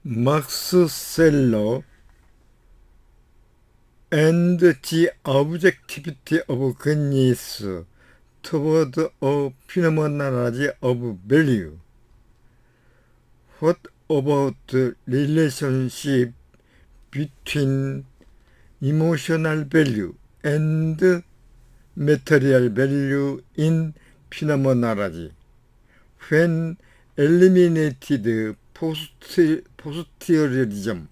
Max Seller and the objectivity of goodness toward a phenomenology of value. What about the relationship between emotional value and material value in phenomenology? When eliminated posteriorism,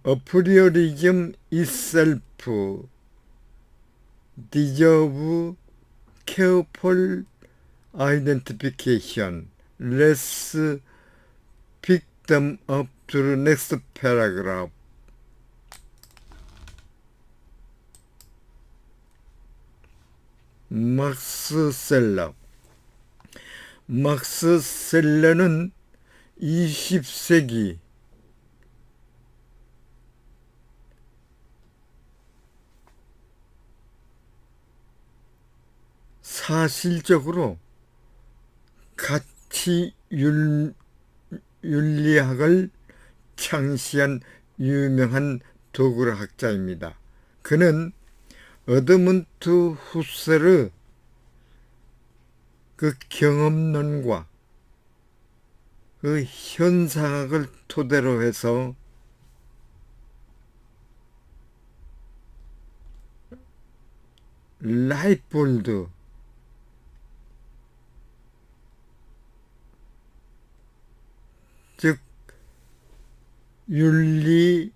a priorism itself deserves careful identification. Let's pick them up to the next paragraph. 막스 셀러. 막스 셀러는 20세기 사실적으로 가치 윤리학을 창시한 유명한 도굴학자입니다. 그는 어드문트 후세르 그 경험론과 그 현상학을 토대로 해서 라이폴드, 즉 윤리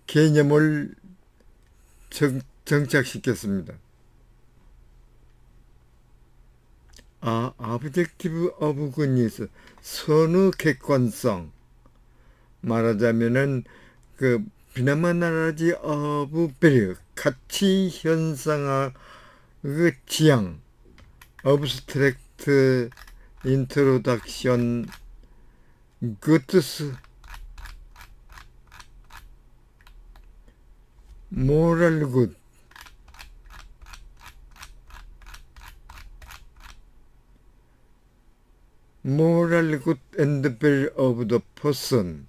개념을 정착시켰습니다. objective of goodness, 선의 객관성. 말하자면은 그 phenomenology of value, 가치 현상학의 지향, abstract introduction, goods, moral good, moral good and value of the person.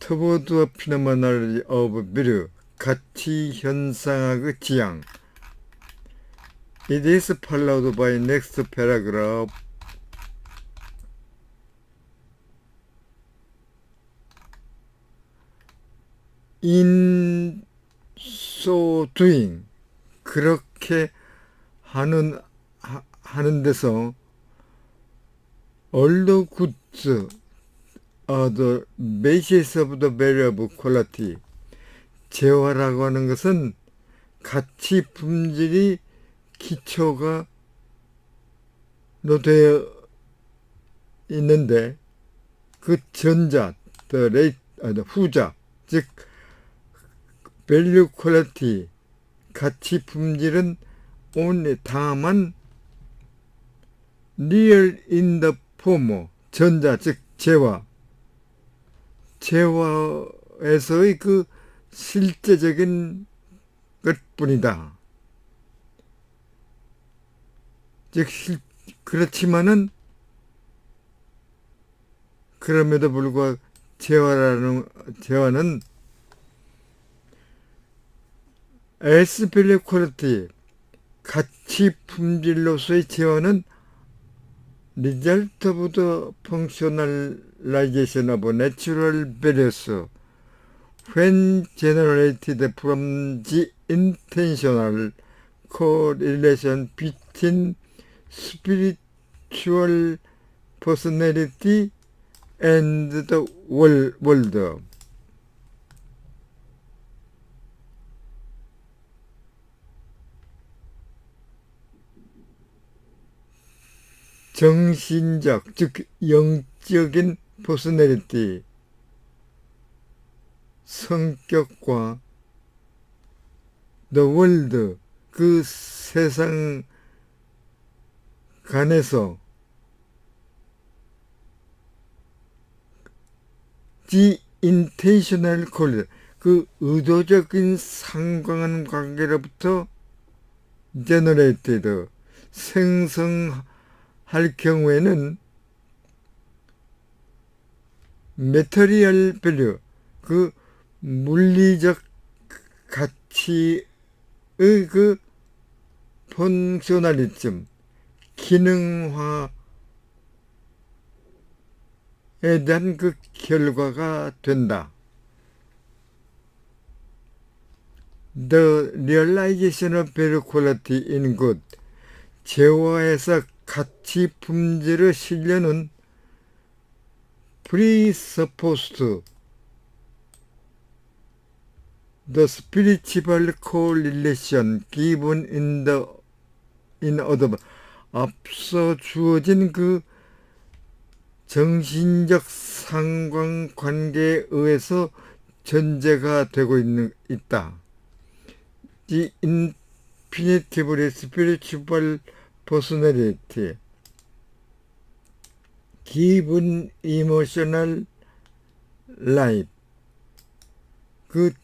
toward a phenomenology of value, 가치 현상학의 지향. It is followed by next paragraph. In so doing, 그렇게 하는 데서 all the goods are the basis of the value of quality. 재화라고 하는 것은 가치 품질이 기초가 되어 있는데 그 전자, the 후자, 즉 value quality, 가치 품질은 only 다만 real in the form, 전자, 즉 재화에서의 그 실제적인 것뿐이다. 즉 그렇지만은 그럼에도 불구하고 재화는 as value quality, 가치 품질로서의 재화는 result of the functionalization of natural values when generated from the intentional correlation between spiritual personality and the world. 정신적, 즉 영적인 퍼스널리티, 성격과 the world, 그 세상 간에서 the intentional call, 그 의도적인 상관관계로부터 generated 생성할 경우에는 material value 그 물리적 가치의 그 펑셔널리즘 기능화에 대한 그 결과가 된다. The realization of value quality in good 재화에서 가치 품질의 실현은 presupposed the spiritual correlation given in other 앞서 주어진 그 정신적 상관관계에 의해서 전제가 되고 있다. The infinitively spiritual personality given emotional life 그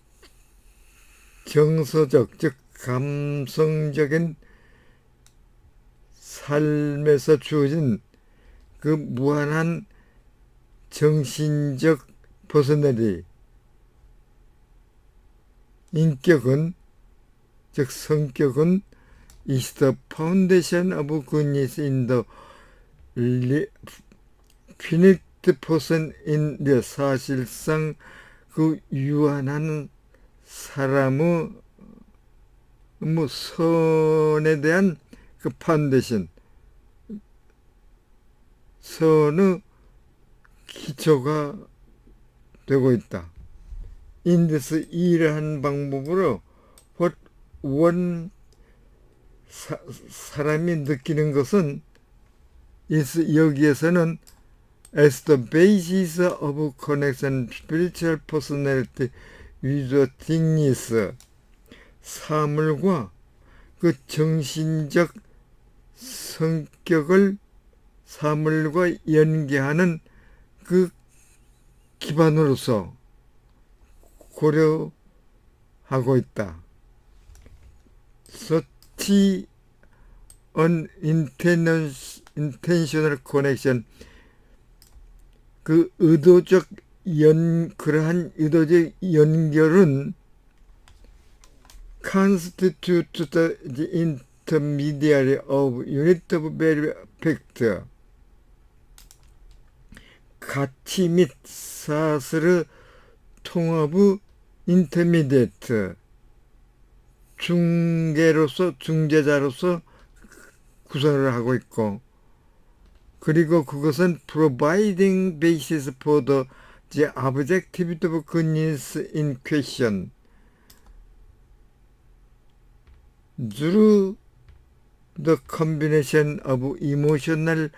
정서적 즉 감성적인 삶에서 주어진 그 무한한 정신적 퍼스널리 인격은 즉 성격은 is the foundation of goodness in the finite person in the 사실상 그 유한한 사람의 선에 대한 그 파운데이션 선의 기초가 되고 있다. 인데서 이러한 방법으로 사람이 느끼는 것은 여기에서는 as the basis of connection spiritual personality with the things 사물과 그 정신적 성격을 사물과 연계하는 그 기반으로서 고려하고 있다. Such an intentional connection 그 그러한 의도적 연결은 constitute the intermediary of unit of value factor 가치 및 사슬의 통합의 intermediate 중재자로서 구성을 하고 있고 그리고 그것은 providing basis for the objectivity of goodness in question through the combination of emotional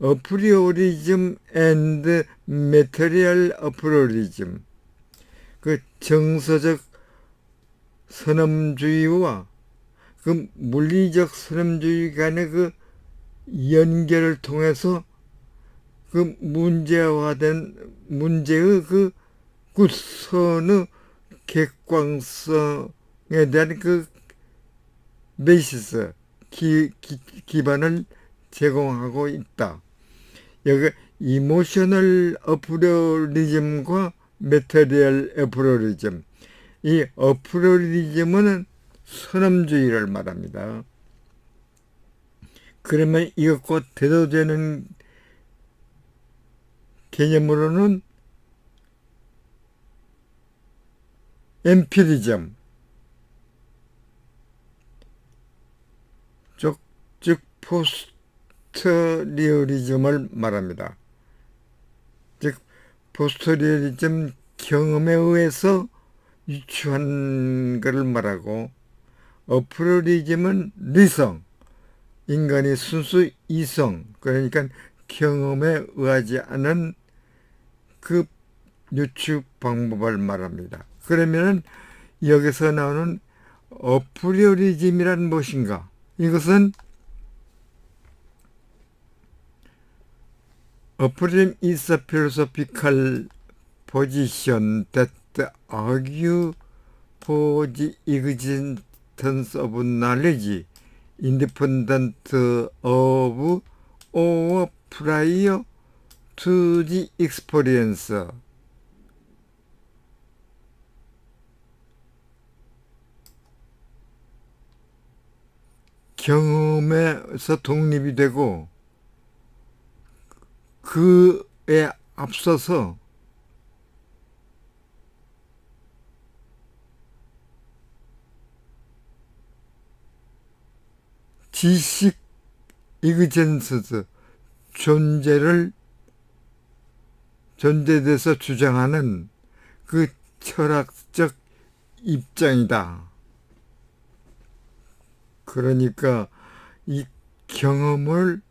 apriorism and material apriorism 그 정서적 선험주의와 그 물리적 선험주의 간의 그 연결을 통해서 그 문제의 그 구선의 객관성에 대한 그 베이시스 기반을 제공하고 있다. 여기 이모셔널 어프로리즘과 메테리얼 어프로리즘 이 어프로리즘은 선험주의를 말합니다. 그러면 이것과 대조되는 개념으로는 엠피리즘 즉 포스터리어리즘을 말합니다. 즉 포스터리어리즘 경험에 의해서 유추한 것을 말하고 어프로리즘은 리성 인간이 순수 이성 그러니까 경험에 의하지 않은 그 유추 방법을 말합니다. 그러면 여기서 나오는 어프리오리즘이란 무엇인가? 이것은 Aphorism is a philosophical position that argue for the existence of knowledge independent of or prior to the experience. 경험에서 독립이 되고 그에 앞서서 지식 이그젠스 존재에 대해서 주장하는 그 철학적 입장이다. 그러니까 이 경험이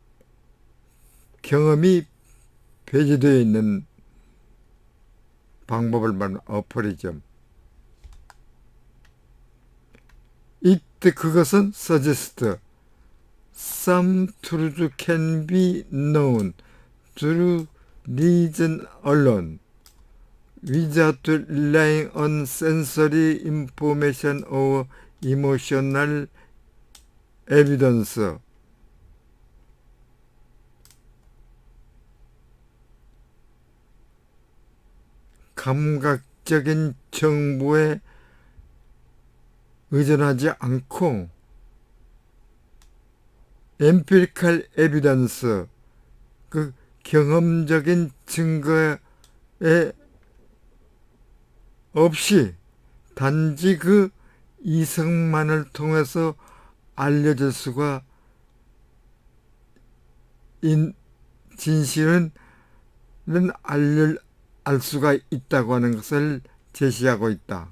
배제되어 있는 방법을 말하는 어퍼리즘. 이때 그것은 suggest some truth can be known through reason alone without relying on sensory information or emotional evidence. 감각적인 정보에 의존하지 않고 empirical evidence, 그 경험적인 증거에 없이 단지 그 이성만을 통해서 알려질 수가 진실은 알 수가 있다고 하는 것을 제시하고 있다.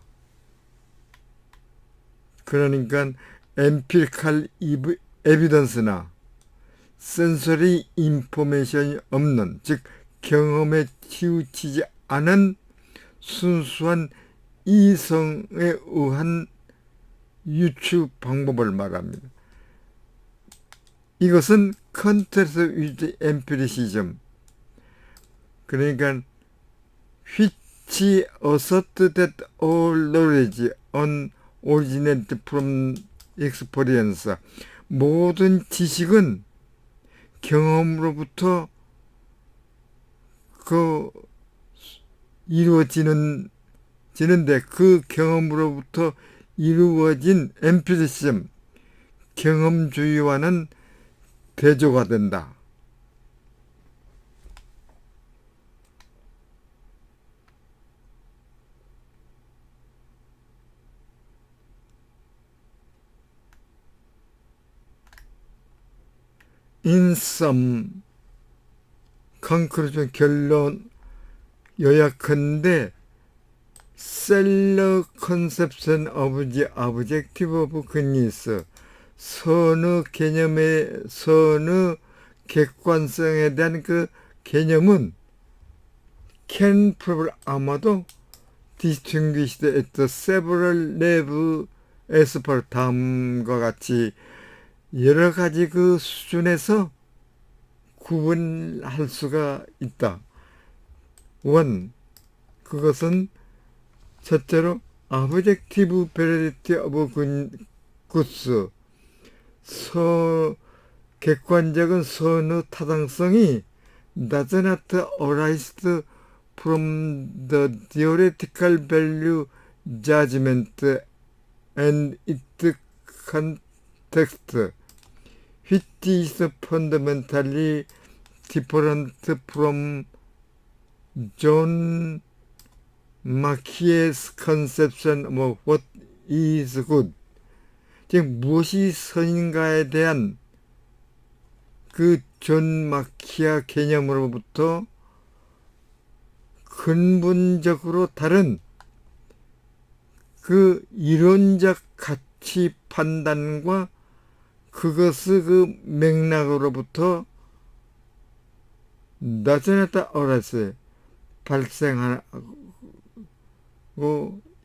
그러니까 empirical evidence나 sensory information이 없는, 즉 경험에 치우치지 않은 순수한 이성에 의한 유추 방법을 말합니다. 이것은 context with empiricism, 그러니까 which assert that all knowledge originated from experience. 모든 지식은 경험으로부터 이루어지는데 그 경험으로부터 이루어진 엠피리시즘, 경험주의와는 대조가 된다. In sum, conclusion, 결론 요약한데 셀러 컨셉션 of the objective of goodness, 선의 객관성에 대한 그 개념은 can probably 아마도 distinguished at several levels as per 다음과 같이 여러 가지 그 수준에서 구분할 수가 있다. 원, 그것은 첫째로 objective validity of goods, 객관적인 선의 타당성이 does not arise from the theoretical value judgment and its context, which is fundamentally different from John Mackey's conception of what is good. 즉 무엇이 선인가에 대한 그 존 마키아 개념으로부터 근본적으로 다른 그 이론적 가치 판단과 그것의 그 맥락으로부터 나타났다 어라스 발생하고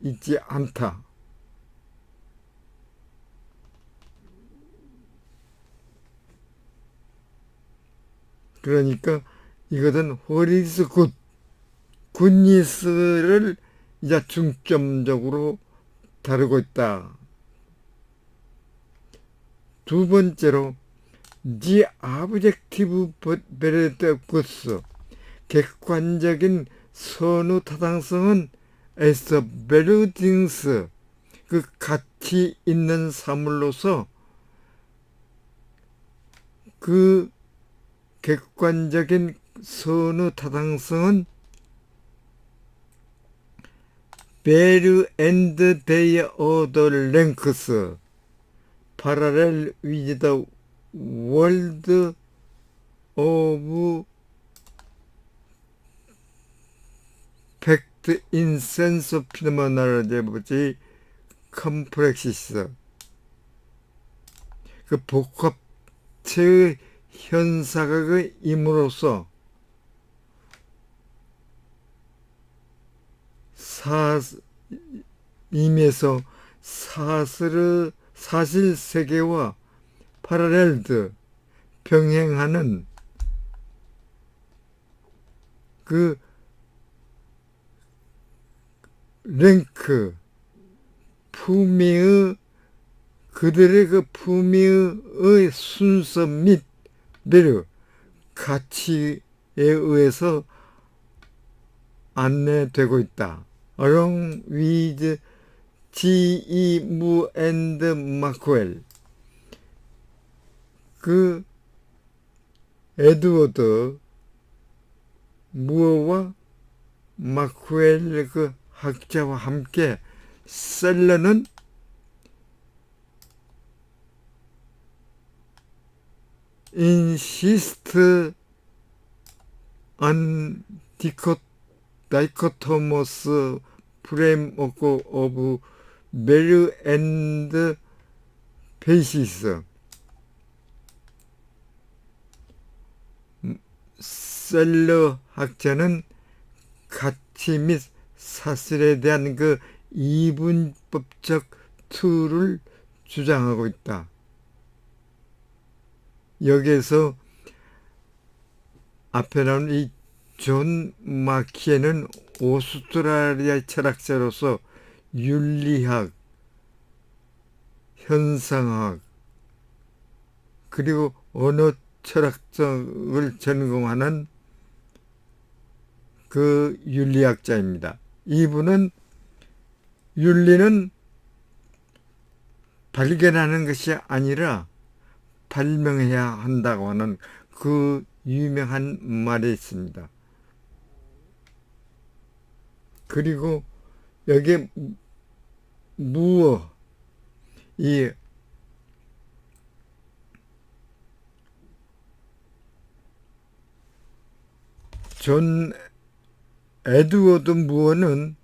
있지 않다. 그러니까 이것은 what is good, 굿니스를 이자 중점적으로 다루고 있다. 두 번째로 The Objective Valid Goods, 객관적인 선후 타당성은 as a value things, 그 가치 있는 사물로서 그 객관적인 선후 타당성은 value and their other lengths parallel with the world of fact in sense of phenomenology complexes, 그 복합체의 현사각의 임으로써 임에서 사실 세계와 파라렐드 병행하는 그 랭크 품위의 그들의 그 품위의 순서 및 배려 가치에 의해서 안내되고 있다. Along with G.E. Mu and Maxwell, 그 에드워드 무어와 마쿠엘 그 학자와 함께 셀러는 insist on dichotomous framework of value and basis. 셀러 학자는 가치 및 사실에 대한 그 이분법적 툴을 주장하고 있다. 여기에서 앞에 나온 이 존 마키에는 오스트랄리아 철학자로서 윤리학, 현상학, 그리고 언어 철학적을 전공하는 그 윤리학자입니다. 이분은 윤리는 발견하는 것이 아니라 발명해야 한다고 하는 그 유명한 말이 있습니다. 그리고 여기에 무어, 이 존 에드워드 무어는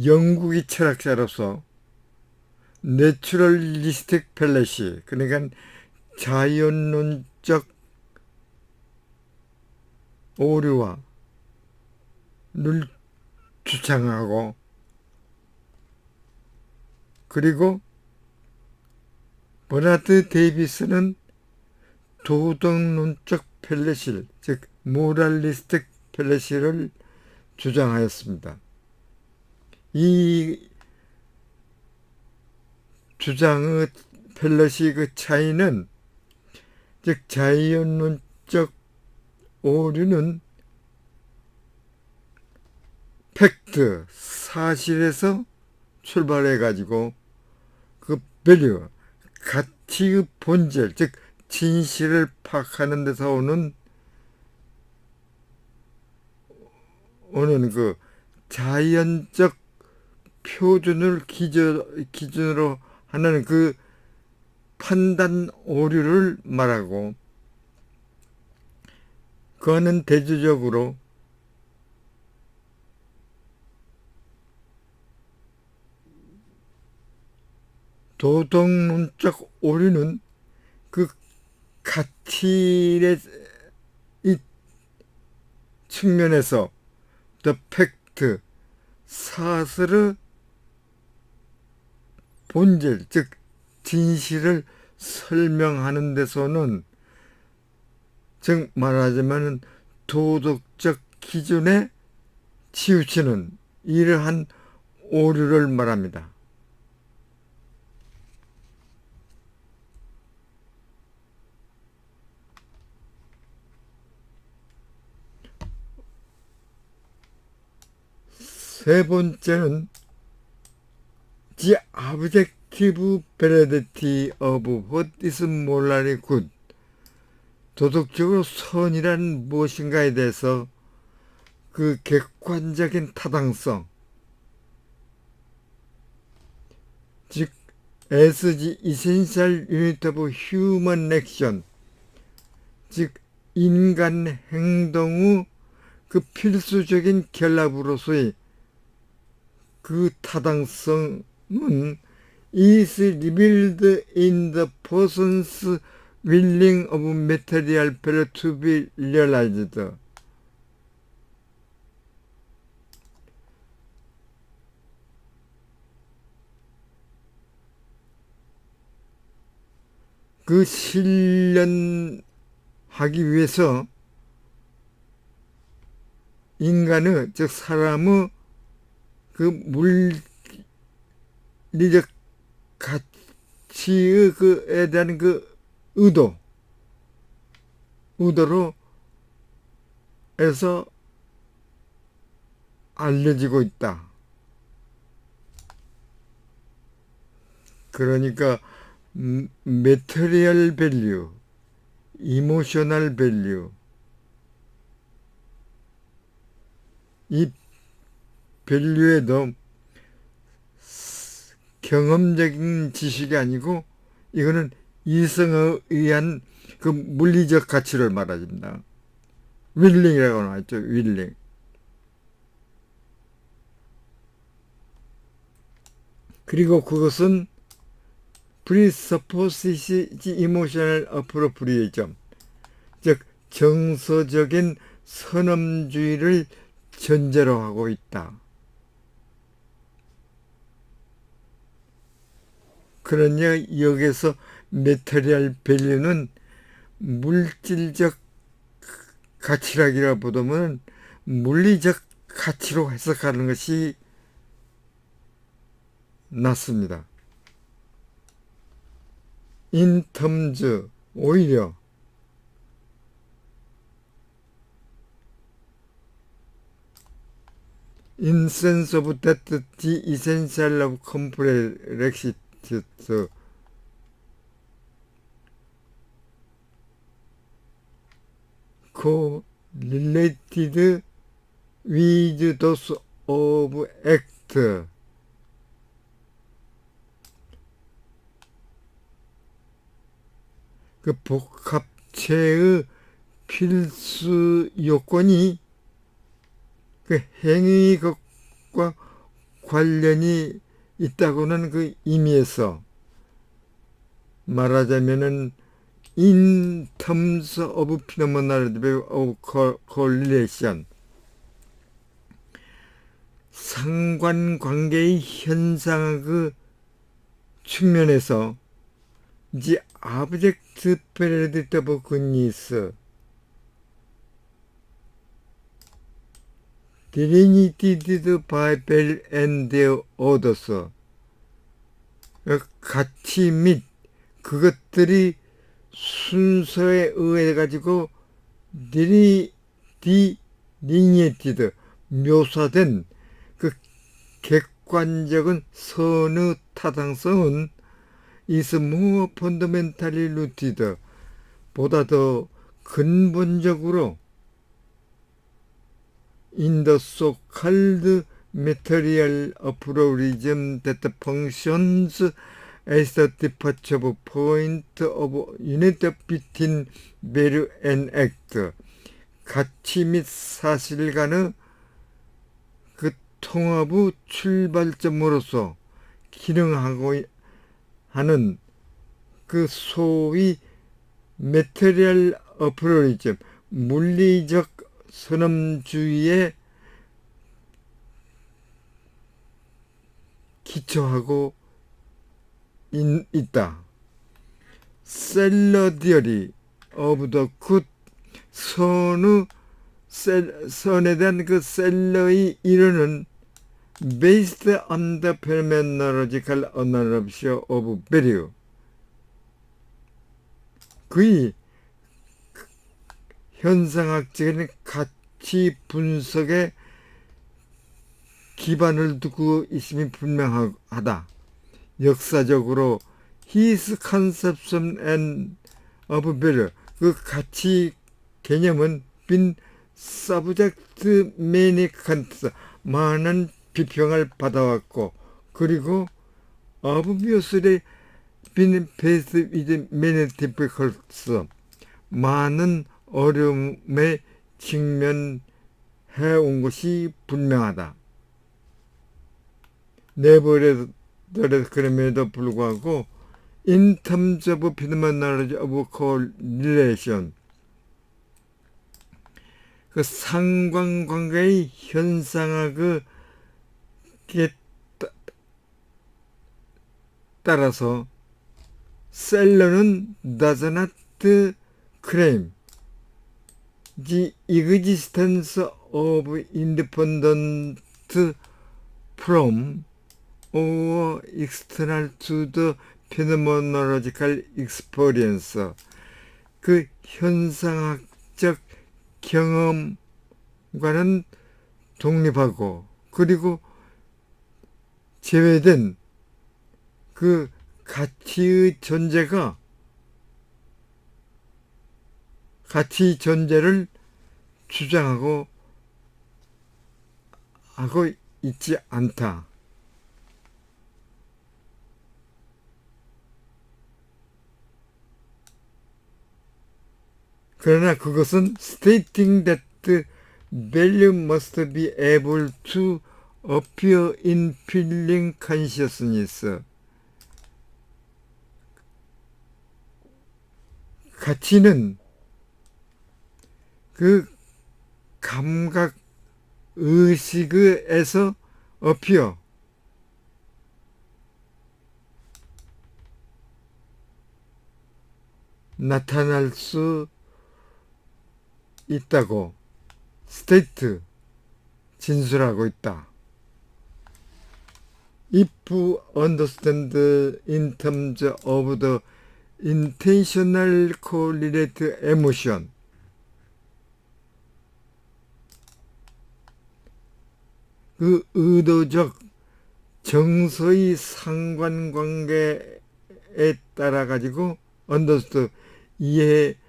영국의 철학자로서 내추럴리스틱 펠레시, 그러니까 자연론적 오류와 를 주장하고, 그리고 버나드 데이비스는 도덕론적 펠레시, 즉 모랄리스틱 펠레시를 주장하였습니다. 이 주장의 펠레시 그 차이는, 즉 자연론적 오류는 팩트, 사실에서 출발해 가지고 그 밸류, 가치의 본질, 즉 진실을 파악하는 데서 오는 그 자연적 표준을 기준으로 하는 그 판단 오류를 말하고, 그거는 대조적으로 도덕론적 오류는 그 가치의 이 측면에서 the fact, 사실의 본질, 즉 진실을 설명하는 데서는, 즉 말하자면 도덕적 기준에 치우치는 이러한 오류를 말합니다. 세 번째는 The objective validity of what is morally good. 도덕적으로 선이란 무엇인가에 대해서 그 객관적인 타당성, 즉 as the essential unit of human action, 즉 인간 행동의 그 필수적인 결합으로서의 그 타당성은 is revealed in the person's willing of material value to be realized. 그 실현하기 위해서 인간의, 즉 사람의 그 물리적 가치의 그에 대한 그 의도로 해서 알려지고 있다. 그러니까 material value, emotional value, 이 밸류에도 경험적인 지식이 아니고 이거는 이성에 의한 그 물리적 가치를 말해준다. willing이라고 나왔죠. willing. 그리고 그것은 presupposes emotional appropriation, 즉 정서적인 선험주의를 전제로 하고 있다. 그러냐 여기서 메테리얼 밸류는 물질적 가치라기보다는 물리적 가치로 해석하는 것이 낫습니다. in terms, 오히려 in sense of that the essential of complexity, correlated with those of act, 그 복합체의 필수 요건이 그 행위 것과 관련이 있다고는 그 의미에서 말하자면은 in terms of phenomenology of correlation, 상관관계의 현상의 측면에서 the object validity of goodness, delineated by value and their orders, 가치 및 그것들이 순서에 의해 가지고 delineated, 묘사된 그 객관적인 선의 타당성은 is more fundamentally rooted, 보다 더 근본적으로 in the so-called material aphorism that functions as the departure point of unity between value and act, 가치 및 사실 간의 그 통합의 출발점으로서 기능하고 하는 그 소위 material aphorism, 물리적 선험주의에 기초하고 있다. 셀러 디어리 오브 더 굿, 선에 대한 그 셀러의 이론은 based on the phenomenological analysis of value. 그의 현상학적인 가치 분석에 기반을 두고 있음이 분명하다. 역사적으로 his conception and of value, 그 가치 개념은 been subject to many contest, 많은 비평을 받아왔고, 그리고 obviously been faced with many difficulties, 많은 어려움에 직면해 온 것이 분명하다. nevertheless, 그럼에도 불구하고 in terms of phenomenology of correlation, 그 상관관계의 현상학에 따라서 셀러는 does not claim the existence of independent from or external to the phenomenological experience, 그 현상학적 경험과는 독립하고 그리고 제외된 그 가치의 존재가 가치 존재를 주장하고 하고 있지 않다. 그러나 그것은 stating that the value must be able to appear in feeling consciousness, 가치는 그 감각 의식에서 appear, 나타날 수 있다고 state, 진술하고 있다. If understand in terms of the intentional correlate emotion, 그 의도적 정서의 상관관계에 따라 가지고 understood, 이해된다고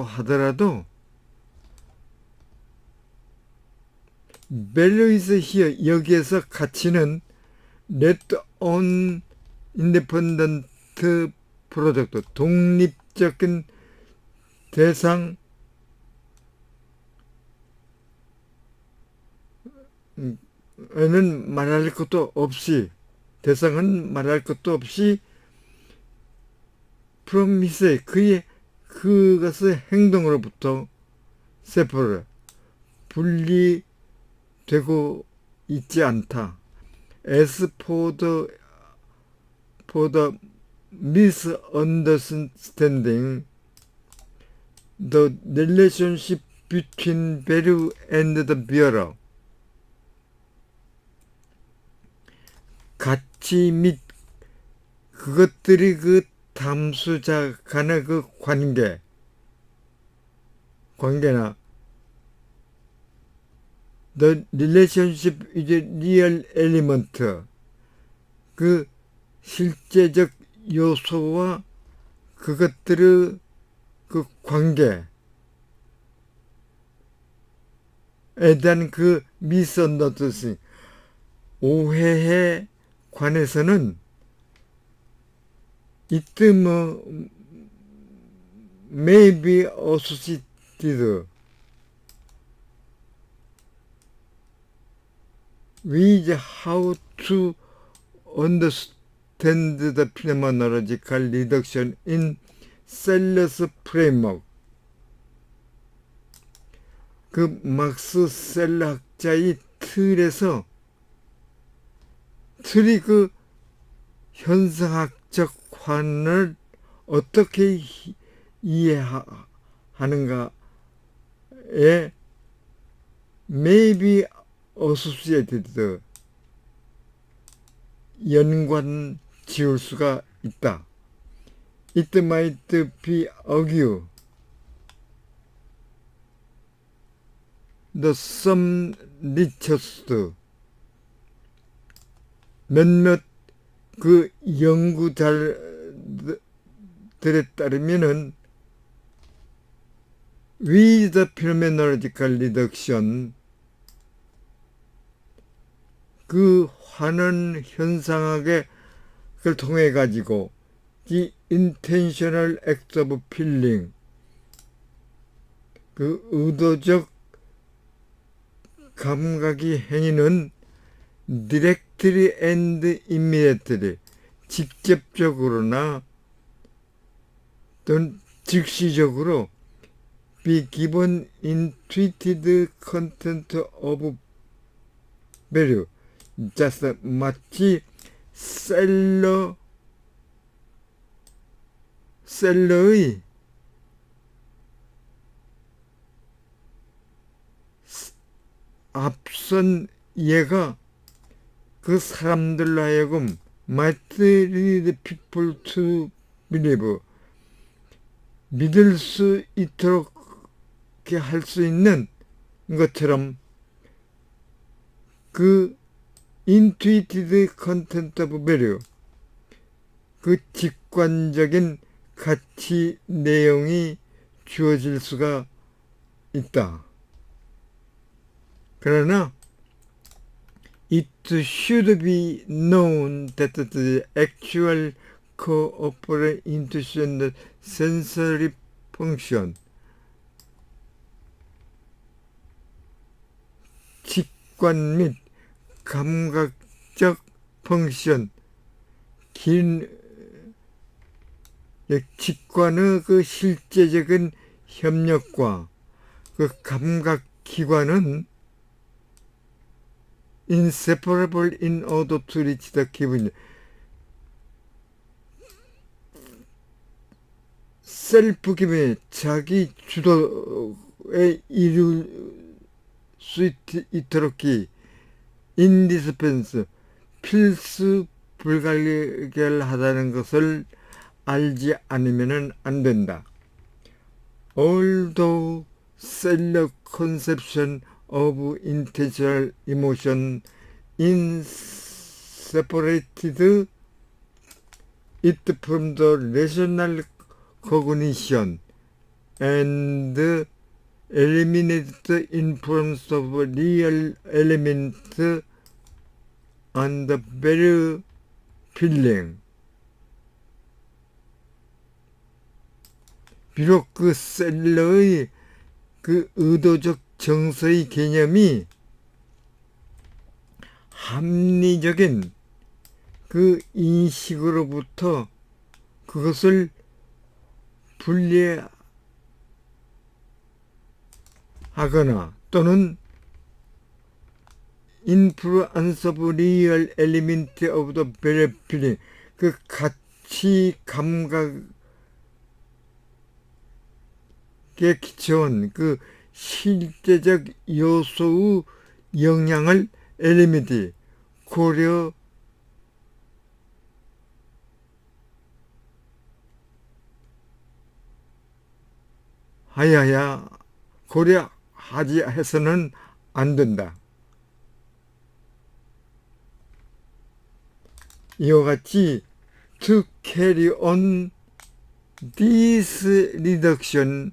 하더라도 value is here, 여기에서 가치는 let on independent product, 독립적인 대상 는 말할 것도 없이, 대상은 말할 것도 없이 from his, 그것의 행동으로부터 separate, 분리되고 있지 않다. As for the misunderstanding the relationship between value and the bearer, 가치 및 그것들이 그 담수자 간의 그 관계나 the relationship is a real element, 그 실제적 요소와 그것들의 그 관계에 대한 그 misunderstanding, 오해에 관해서는 it may be associated with how to understand the phenomenological reduction in 셀러스 framework, 그 막스 셀러 학자의 틀이 그 현상학적 관을 어떻게 이해하는가에 maybe associated 연관 지을 수가 있다. It might be argued the some richest 몇몇 그 연구자들에 따르면은 with phenomenological reduction 그 환원 현상학을 통해 가지고 the intentional act of feeling 그 의도적 감각의 행위는 directly and immediately 직접적으로나 또는 즉시적으로 be given intuitive content of value just 마치 셀러의 앞선 예가 그 사람들로 하여금 might lead people to believe 믿을 수 있도록 할 수 있는 것처럼 그 intuitive content of value 그 직관적인 가치 내용이 주어질 수가 있다. 그러나 it should be known that the actual corporal intuition sensory function 직관 및 감각적 펑션 직관의 그 실제적인 협력과 그 감각기관은 inseparable in order to reach the given 셀프 기분 자기 주도에 이룰 수 있도록 indispensable 필수 불가결하다는 것을 알지 않으면 안 된다. Although cellular conception of intentional emotion inseparated it from the rational cognition and eliminated the influence of real element on the very feeling. 비록 그 셀러의 그 의도적 정서의 개념이 합리적인 그 인식으로부터 그것을 분리하거나 또는 influence of real element of the very feeling 그 가치 감각에 기초한 그 실제적 요소의 영향을 엘리멘트 고려하지 해서는 안 된다. 이와 같이 to carry on this reduction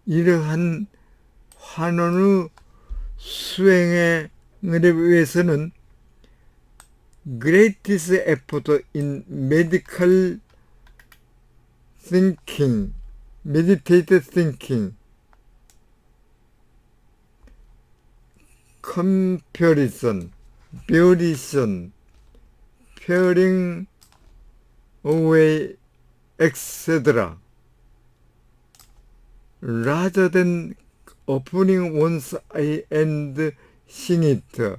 이러한 환원의 수행에 위해서는 greatest effort in medical thinking, meditated thinking, comparison, variation, pairing away, etc. rather than opening one's eye and seeing it.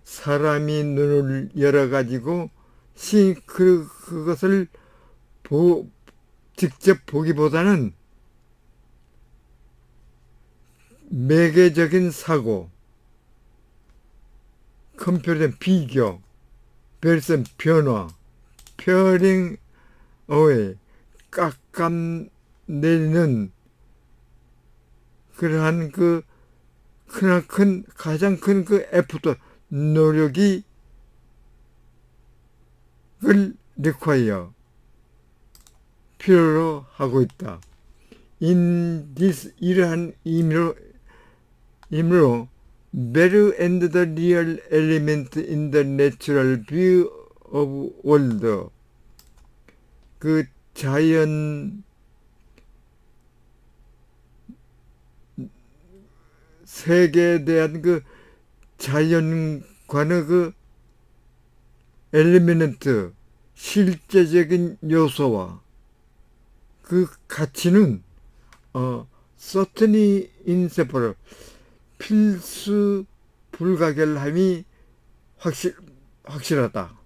사람이 눈을 열어가지고 그것을 직접 보기보다는 매개적인 사고, 컴퓨터된 비교, 별선 변화, 페어링 어웨이, 깎아내리는 그러한 그 크나큰 가장 큰 그 에포트 노력이 을 require 필요로 하고 있다. In this 이러한 의미로 value and the real element in the natural view of world 그 자연 세계에 대한 그 자연관의 그 엘리멘트 실제적인 요소와 그 가치는 certainly inseparable 필수 불가결함이 확실하다.